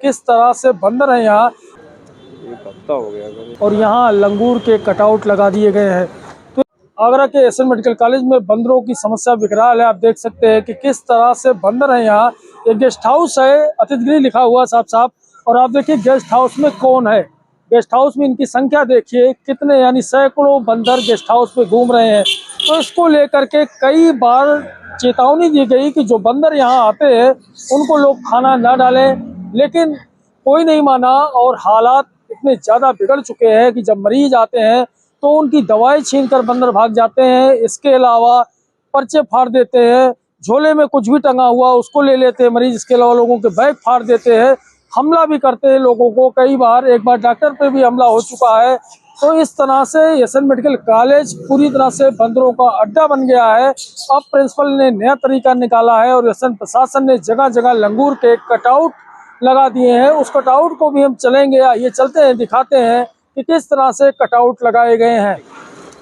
किस तरह से बंदर हैं यहाँ, एक हफ्ता हो गया और यहाँ लंगूर के कटआउट लगा दिए गए हैं। तो आगरा के एसएन मेडिकल कॉलेज में बंदरों की समस्या विकराल है। आप देख सकते हैं कि किस तरह से बंदर हैं यहाँ। एक गेस्ट हाउस है, अतिथि गृह लिखा हुआ साफ साफ, और आप देखिए गेस्ट हाउस में कौन है। गेस्ट हाउस में इनकी संख्या देखिए कितने, यानी सैकड़ों बंदर गेस्ट हाउस में घूम रहे हैं। तो इसको लेकर के कई बार चेतावनी दी गई कि जो बंदर यहाँ आते हैं उनको लोग खाना न डालें, लेकिन कोई नहीं माना। और हालात इतने ज़्यादा बिगड़ चुके हैं कि जब मरीज आते हैं तो उनकी दवाई छीनकर बंदर भाग जाते हैं। इसके अलावा पर्चे फाड़ देते हैं, झोले में कुछ भी टंगा हुआ उसको ले लेते हैं मरीज। इसके अलावा लोगों के बैग फाड़ देते हैं, हमला भी करते हैं लोगों को। कई बार, एक बार डॉक्टर पे भी हमला हो चुका है। तो इस तरह से एसएन मेडिकल कॉलेज पूरी तरह से बंदरों का अड्डा बन गया है। अब प्रिंसिपल ने नया तरीका निकाला है और एसएन प्रशासन ने जगह जगह लंगूर के कटआउट लगा दिए हैं। उस कटआउट को भी हम चलेंगे, ये चलते हैं, दिखाते हैं कि किस तरह से कटआउट लगाए गए हैं।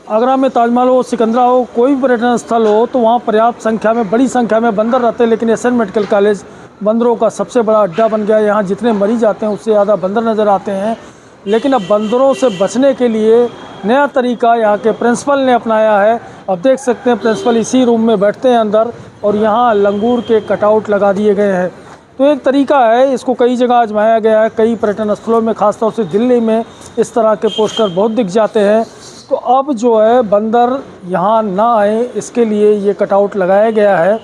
आगरा में ताजमहल हो, सिकंदरा हो, कोई भी पर्यटन स्थल हो तो वहाँ पर्याप्त संख्या में, बड़ी संख्या में बंदर रहते हैं। लेकिन एसएन मेडिकल कॉलेज बंदरों का सबसे बड़ा अड्डा बन गया है। यहाँ जितने मरीज आते हैं उससे ज़्यादा बंदर नज़र आते हैं। लेकिन अब बंदरों से बचने के लिए नया तरीका यहाँ के प्रिंसिपल ने अपनाया है। अब देख सकते हैं प्रिंसिपल इसी रूम में बैठते हैं अंदर, और यहाँ लंगूर के कटआउट लगा दिए गए हैं। तो एक तरीका है, इसको कई जगह आजमाया गया है। कई पर्यटन स्थलों में, खासतौर से दिल्ली में, इस तरह के पोस्टर बहुत दिख जाते हैं। तो अब जो है बंदर यहाँ ना आए, इसके लिए ये कटआउट लगाया गया है।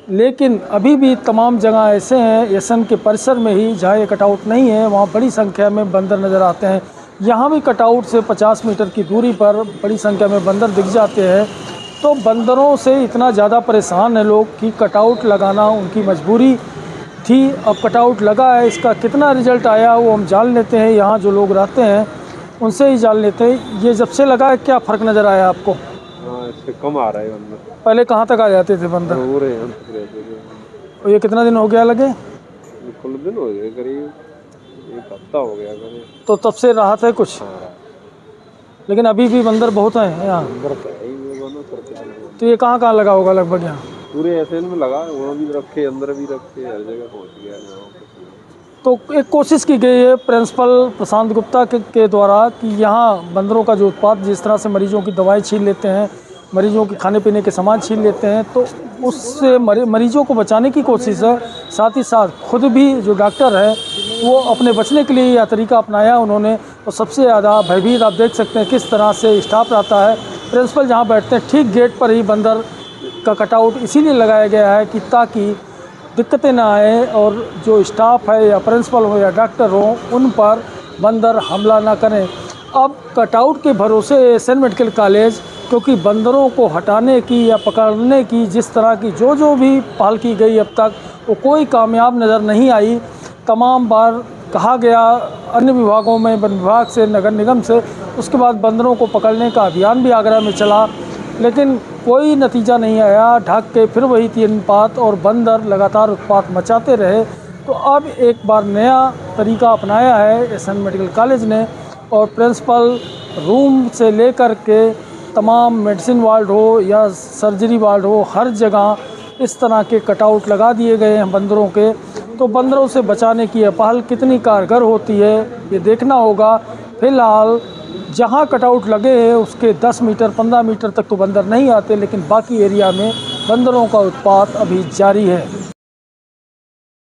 लेकिन अभी भी तमाम जगह ऐसे हैं एसएन के परिसर में ही जहाँ ये कटआउट नहीं है, वहाँ बड़ी संख्या में बंदर नज़र आते हैं। यहाँ भी कटआउट से 50 मीटर की दूरी पर बड़ी संख्या में बंदर दिख जाते हैं। तो बंदरों से इतना ज़्यादा परेशान है लोग कि कटआउट लगाना उनकी मजबूरी थी। अब कटआउट लगा है, इसका कितना रिजल्ट आया वो हम जान लेते हैं। यहाँ जो लोग रहते हैं उनसे ही जान लेते हैं। ये जब से लगा है क्या फ़र्क नज़र आया आपको? हाँ, इससे कम आ रहा है बंदर। पहले कहाँ तक आ जाते थे बंदर? और ये कितना दिन हो गया लगे? कुल दिन हो गए, करीब एक हफ्ता हो गया करीब। तो तब से राहत है कुछ? लेकिन अभी भी बंदर बहुत हैं यहाँ। तो ये कहाँ लगा होगा लगभग? यहाँ पूरे एसएन में लगा, वहाँ भी रखे, अंदर भी रखे, हर जगह पहुँच गया। तो एक कोशिश की गई है प्रिंसिपल प्रशांत गुप्ता के द्वारा कि यहाँ बंदरों का जो उत्पात, जिस तरह से मरीजों की दवाई छीन लेते हैं, मरीजों के खाने पीने के सामान छीन लेते हैं, तो उससे मरीजों को बचाने की कोशिश है। साथ ही साथ खुद भी जो डॉक्टर है वो अपने बचने के लिए यह तरीका अपनाया उन्होंने। और सबसे ज़्यादा भयभीत आप देख सकते हैं किस तरह से स्टाफ रहता है। प्रिंसिपल जहाँ बैठते हैं ठीक गेट पर ही बंदर का कटआउट इसीलिए लगाया गया है कि ताकि दिक्कतें ना आए, और जो स्टाफ है या प्रिंसिपल हो या डॉक्टर हो उन पर बंदर हमला ना करें। अब कटआउट के भरोसे एसएन मेडिकल कॉलेज, क्योंकि बंदरों को हटाने की या पकड़ने की जिस तरह की जो भी पहल की गई अब तक, वो कोई कामयाब नज़र नहीं आई। तमाम बार कहा गया अन्य विभागों में, वन विभाग से, नगर निगम से, उसके बाद बंदरों को पकड़ने का अभियान भी आगरा में चला, लेकिन कोई नतीजा नहीं आया। ढक के फिर वही तीन पात, और बंदर लगातार उत्पात मचाते रहे। तो अब एक बार नया तरीका अपनाया है एसएन मेडिकल कॉलेज ने, और प्रिंसिपल रूम से लेकर के तमाम मेडिसिन वार्ड हो या सर्जरी वार्ड हो, हर जगह इस तरह के कटआउट लगा दिए गए हैं बंदरों के। तो बंदरों से बचाने की यह पहल कितनी कारगर होती है ये देखना होगा। फिलहाल जहाँ कटआउट लगे हैं उसके 10 मीटर 15 मीटर तक तो बंदर नहीं आते, लेकिन बाकी एरिया में बंदरों का उत्पात अभी जारी है।